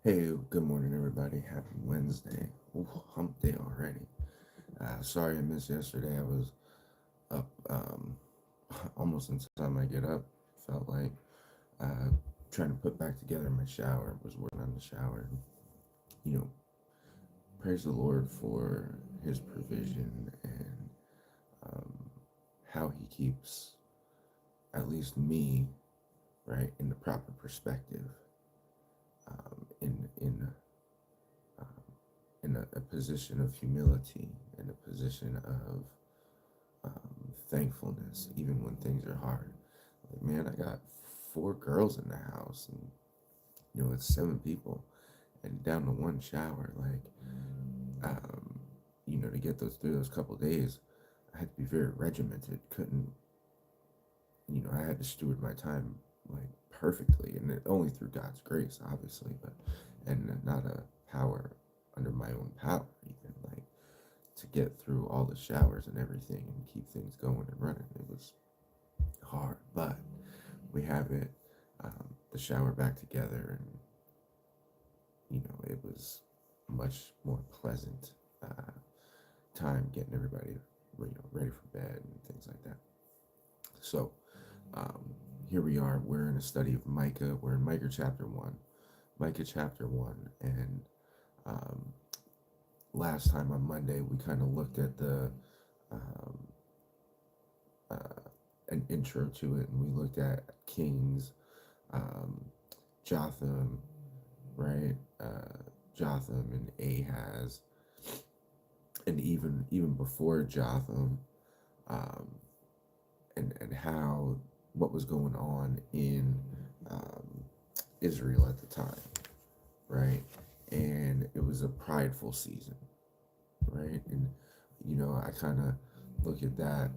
Hey, good morning, everybody. Happy Wednesday. Ooh, hump day already. Sorry I missed yesterday. I was up almost until the time I get up. Felt like uh, trying to put back together my shower. Was working on the shower. You know, praise the Lord for His provision and um, how He keeps at least me right in the proper perspective. Um, in a position of humility, in a position of thankfulness, even when things are hard. Like, man, I got four girls in the house, and it's seven people, and down to one shower. Like, to get those through those couple days, I had to be very regimented. Couldn't, I had to steward my time like perfectly, and only through God's grace, obviously, but and not a power under my own power, even like to get through all the showers and everything and keep things going and running. It was hard, but we have it, the shower back together, and it was much more pleasant time getting everybody ready for bed and things like that. So um, here we are. We're in a study of Micah. We're in Micah chapter 1. Micah chapter 1. And um, last time on Monday, we kind of looked at um, uh, an intro to it, and we looked at Kings, um, Jotham, right? Jotham and Ahaz, and even before Jotham, um, and how what was going on in um, Israel at the time, right? And it was a prideful season, right? And I kind of look at that,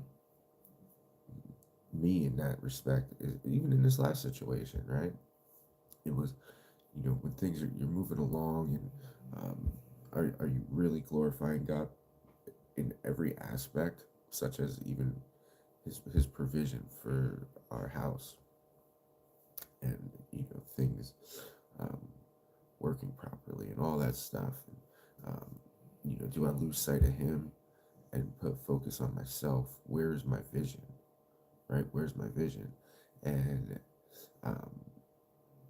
me in that respect, even in this last situation, right? It was, when things are you're moving along, and are you really glorifying God in every aspect, such as even his provision for our house, and things um, working properly and all that stuff. And, do I lose sight of him and put focus on myself? Where's my vision? Right? Where's my vision? And um,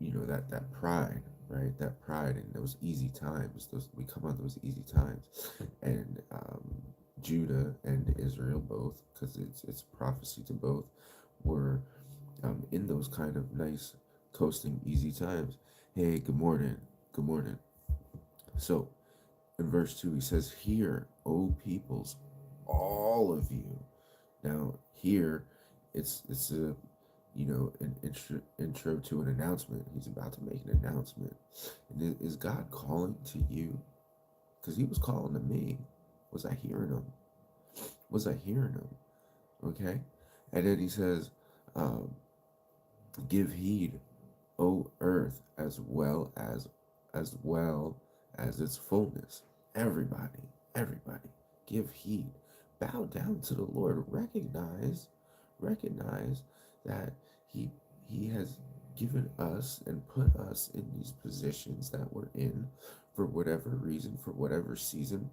that pride, right? That pride in those easy times. Those we come on those easy times, and Judah and Israel both, because it's prophecy to both, were in those kind of nice, coasting, easy times. Hey, good morning, good morning. So in verse 2, he says, "Hear, O peoples, all of you." Now here, it's a an intro to an announcement. He's about to make an announcement. And is God calling to you? Because he was calling to me. Was I hearing him? Was I hearing him? Okay. And then he says, um, "Give heed, O earth, as well as its fullness." Everybody, give heed. Bow down to the Lord. Recognize that He He has given us and put us in these positions that we're in for whatever reason, for whatever season,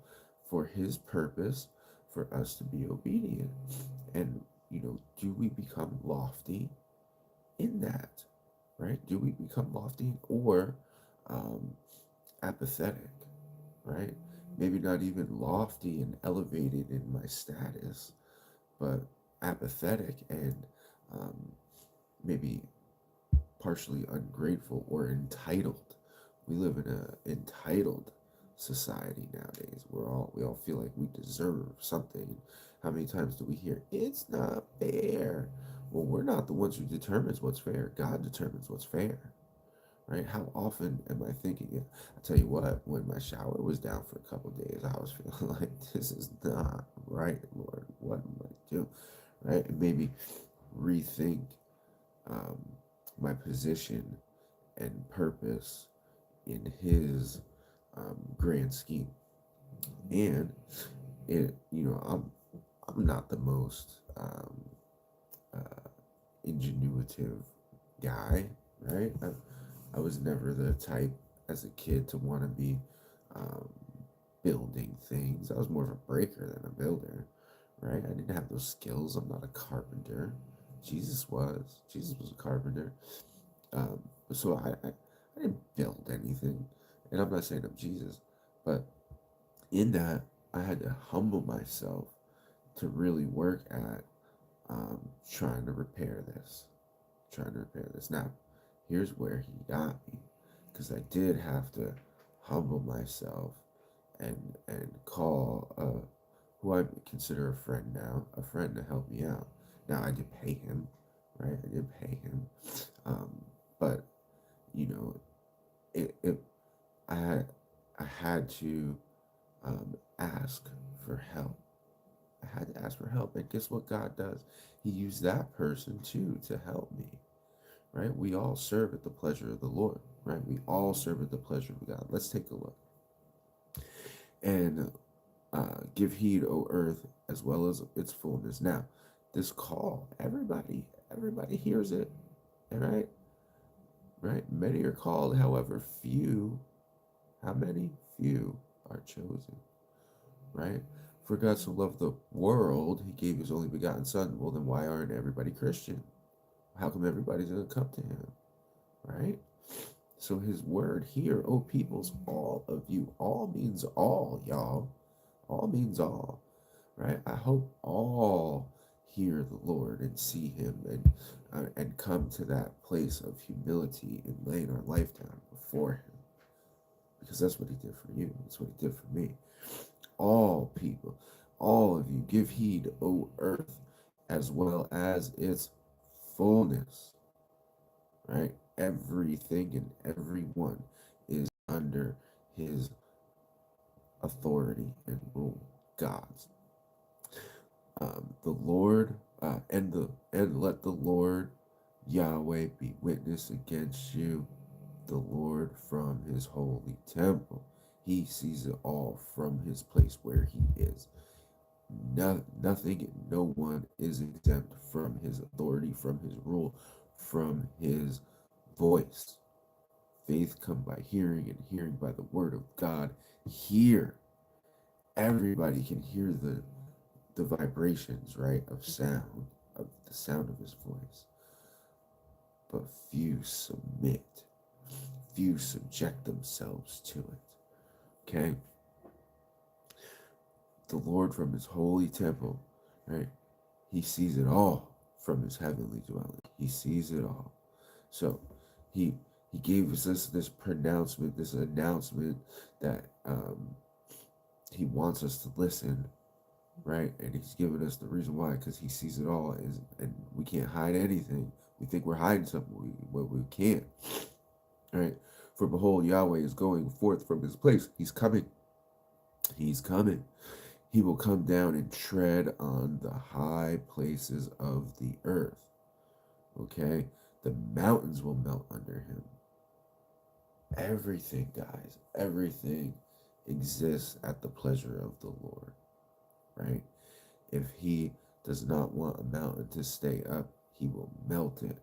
for His purpose, for us to be obedient. And do we become lofty in that? Right? Do we become lofty or um, apathetic? Right? Maybe not even lofty and elevated in my status, but apathetic and um, maybe partially ungrateful or entitled. We live in a entitled society nowadays. We all feel like we deserve something. How many times do we hear it's not fair? Well, we're not the ones who determines what's fair. God determines what's fair, right? How often am I thinking it? I tell you what, when my shower was down for a couple of days, I was feeling like this is not right, Lord. What am I doing? Right? And maybe rethink um, my position and purpose in His grand scheme. And I'm not the most ingenuitive guy, right? I was never the type. as a kid to want to be um, building things. I was more of a breaker than a builder, right? I didn't have those skills. I'm not a carpenter. Jesus was. Jesus was a carpenter. Um, so I didn't build anything. And I'm not saying I'm Jesus, but in that, I had to humble myself to really work at trying to repair this. Trying to repair this. Now, here's where he got me, because I did have to humble myself and call who I consider a friend now, a friend to help me out. Now I did pay him, right? I did pay him, um, but you know, it I had I had to ask for help. I had to ask for help, and guess what God does? He used that person too to help me, right? We all serve at the pleasure of the Lord, right? We all serve at the pleasure of God. Let's take a look. And give heed, O earth, as well as its fullness. Now, this call, everybody hears it, all right? Right? Many are called, however, few, how many? Few are chosen, right? For God so loved the world, he gave his only begotten son. Well, then why aren't everybody Christian? How come everybody's going to come to him, right? So his word here, oh peoples, all of you, all means all, y'all. All means all, right? I hope all hear the Lord and see him and come to that place of humility and laying our life down before him. Because that's what he did for you. That's what he did for me. All people, all of you, give heed, O earth, as well as its fullness, right? Everything and everyone is under his authority and rule, God's. The Lord and let the Lord Yahweh be witness against you, the Lord from his holy temple. He sees it all from his place where he is. Nothing and no one is exempt from his authority, from his rule, from his voice. Faith come by hearing, and hearing by the word of God. Hear. Everybody can hear the vibrations, right, of sound, of the sound of his voice. But few submit, few subject themselves to it. Okay? The Lord from his holy temple, right? He sees it all from his heavenly dwelling. He sees it all. So he he gave us this pronouncement, this announcement that he wants us to listen, right? And he's given us the reason why, because he sees it all, and we can't hide anything. We think we're hiding something, but we can't, right? For behold, Yahweh is going forth from his place. He's coming. He's coming. He will come down and tread on the high places of the earth. Okay? The mountains will melt under him. Everything, guys, everything exists at the pleasure of the Lord, right? If he does not want a mountain to stay up, he will melt it.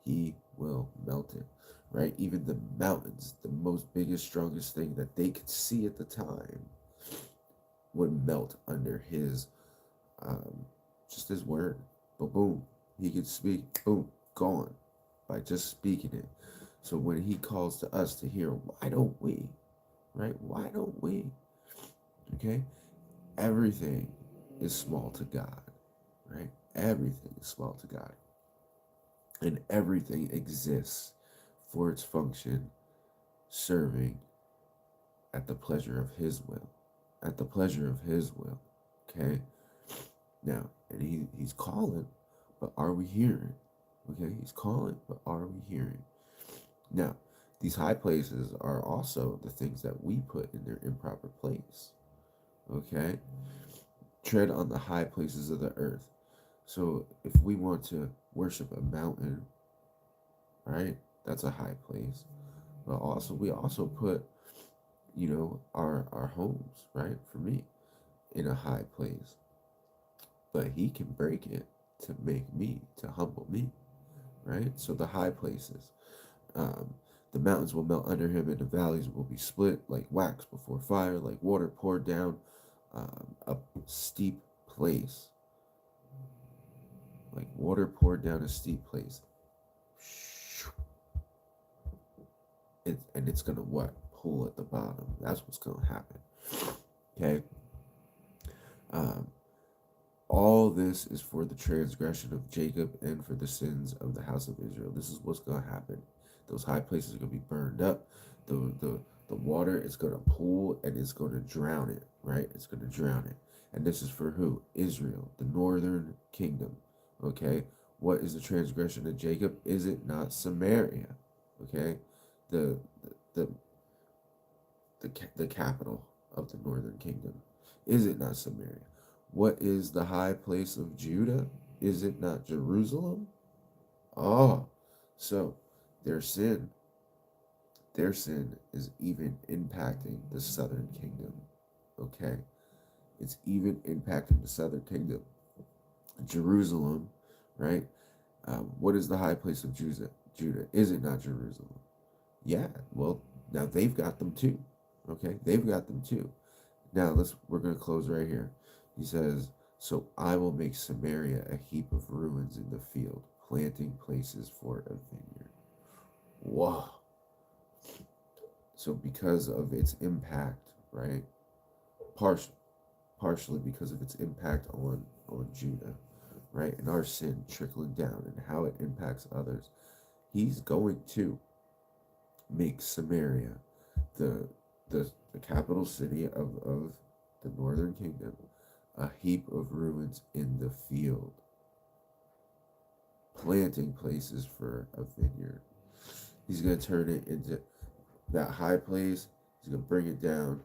He will melt it, right? Even the mountains, the most biggest, strongest thing that they could see at the time, would melt under his, um, just his word. But boom, he could speak, boom, gone by just speaking it. So when he calls to us to hear, why don't we, right? Why don't we? Okay? Everything is small to God, right? Everything is small to God. And everything exists for its function, serving at the pleasure of his will. At the pleasure of his will. Okay? Now, and he's calling, but are we hearing? Okay, he's calling, but are we hearing? Now, these high places are also the things that we put in their improper place. Okay? Tread on the high places of the earth. So if we want to worship a mountain, right? That's a high place. But also we also put, our homes, right? For me, in a high place. But he can break it to make me, to humble me, right? So the high places. Um, The mountains will melt under him, and the valleys will be split like wax before fire, like water poured down a steep place. Like water poured down a steep place. And it's going to what? Pull at the bottom. That's what's going to happen. Okay? Um, all this is for the transgression of Jacob and for the sins of the house of Israel. This is what's going to happen. Those high places are going to be burned up. The water is going to pool and it's going to drown it, right? It's going to drown it. And this is for who? Israel, the northern kingdom. Okay? What is the transgression of Jacob? Is it not Samaria? Okay? The the the capital of the northern kingdom. Is it not Samaria? What is the high place of Judah? Is it not Jerusalem? Oh, so their sin, their sin is even impacting the southern kingdom. Okay, it's even impacting the southern kingdom. Jerusalem, right? What is the high place of Judah? Judah, is it not Jerusalem? Yeah. Well, now they've got them too. Okay, they've got them too. Now we're gonna close right here. He says, "So I will make Samaria a heap of ruins in the field, planting places for a vineyard." Wow. So because of its impact, right? Partial, partially because of its impact on Judah, right? And our sin trickling down and how it impacts others, he's going to make Samaria the the capital city of the northern kingdom, a heap of ruins in the field, planting places for a vineyard. He's going to turn it into that high place. He's going to bring it down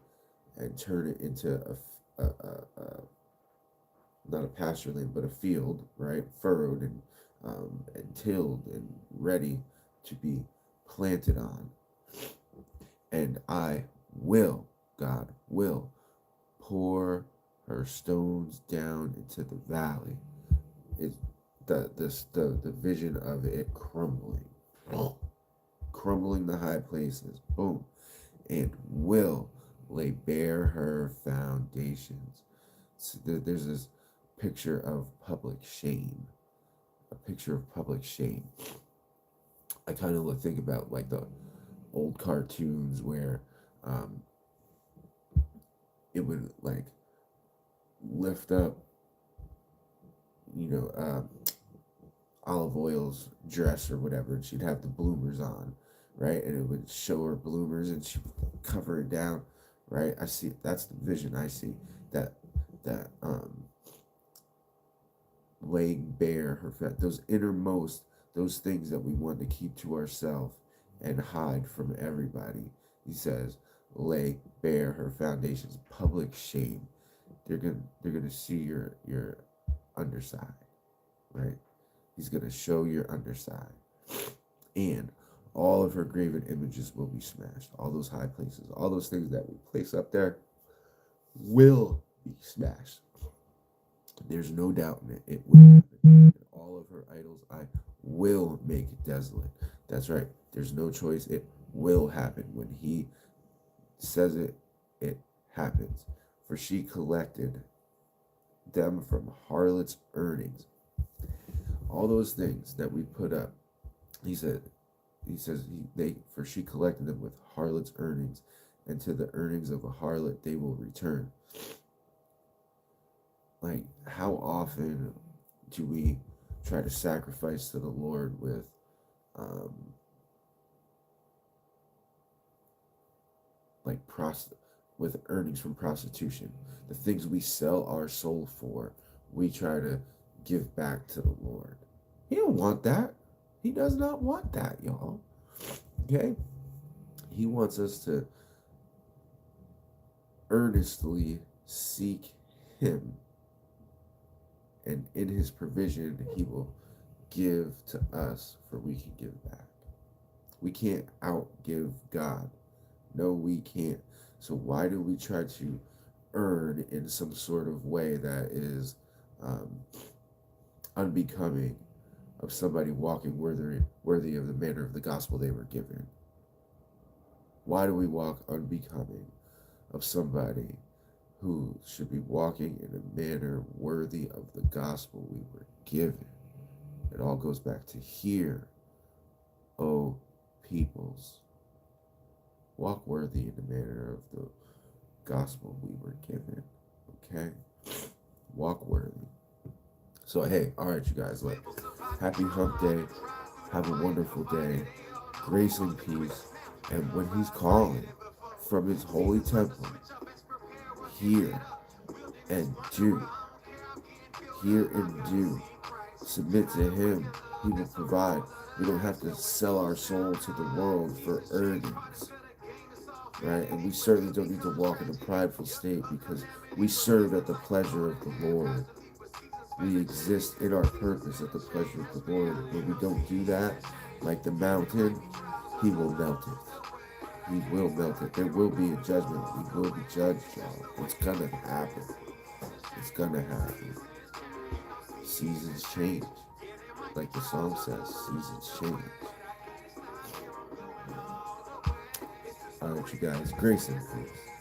and turn it into a not a pasture land, but a field, right? Furrowed and tilled and ready to be planted on. And God will pour her stones down into the valley. It the vision of it crumbling, crumbling the high places, boom, and will lay bare her foundations. So there's this picture of public shame, a picture of public shame. I kind of think about like the old cartoons where um, it would like lift up, you know, Olive Oil's dress or whatever, and she'd have the bloomers on, right? And it would show her bloomers, and she would cover it down, right? I see that's the vision I see that laying bare her fat, those innermost, those things that we want to keep to ourselves and hide from everybody. He says, lay bare her foundations, public shame. They're gonna see your underside, right? He's gonna show your underside, and all of her graven images will be smashed. All those high places, all those things that we place up there, will be smashed. There's no doubt in it. It will happen. All of her idols I will make desolate. That's right. There's no choice. It will happen. When he says it, it happens. For she collected them from harlots' earnings. All those things that we put up, he says for she collected them with harlots' earnings, and to the earnings of a harlot they will return. Like, how often do we try to sacrifice to the Lord with um, like with earnings from prostitution, the things we sell our soul for, we try to give back to the Lord. He don't want that. He does not want that, y'all. Okay? He wants us to earnestly seek him, and in his provision he will give to us, for we can give back. We can't outgive God. No, we can't. So why do we try to earn in some sort of way that is unbecoming of somebody walking worthy of the manner of the gospel they were given? Why do we walk unbecoming of somebody who should be walking in a manner worthy of the gospel we were given? It all goes back to here, O peoples. Walk worthy in the manner of the gospel we were given. Okay? Walk worthy. So, hey, all right, you guys, look. Happy hump day. Have a wonderful day. Grace and peace. And when he's calling from his holy temple, hear and do. Hear and do. Submit to him. He will provide. We don't have to sell our soul to the world for earnings. Right? And we certainly don't need to walk in a prideful state because we serve at the pleasure of the Lord. We exist in our purpose at the pleasure of the Lord. When we don't do that, like the mountain, he will melt it. He will melt it. There will be a judgment. We will be judged, y'all. It's gonna happen. It's gonna happen. Seasons change. Like the song says, seasons change. All right, you guys. Grace and peace.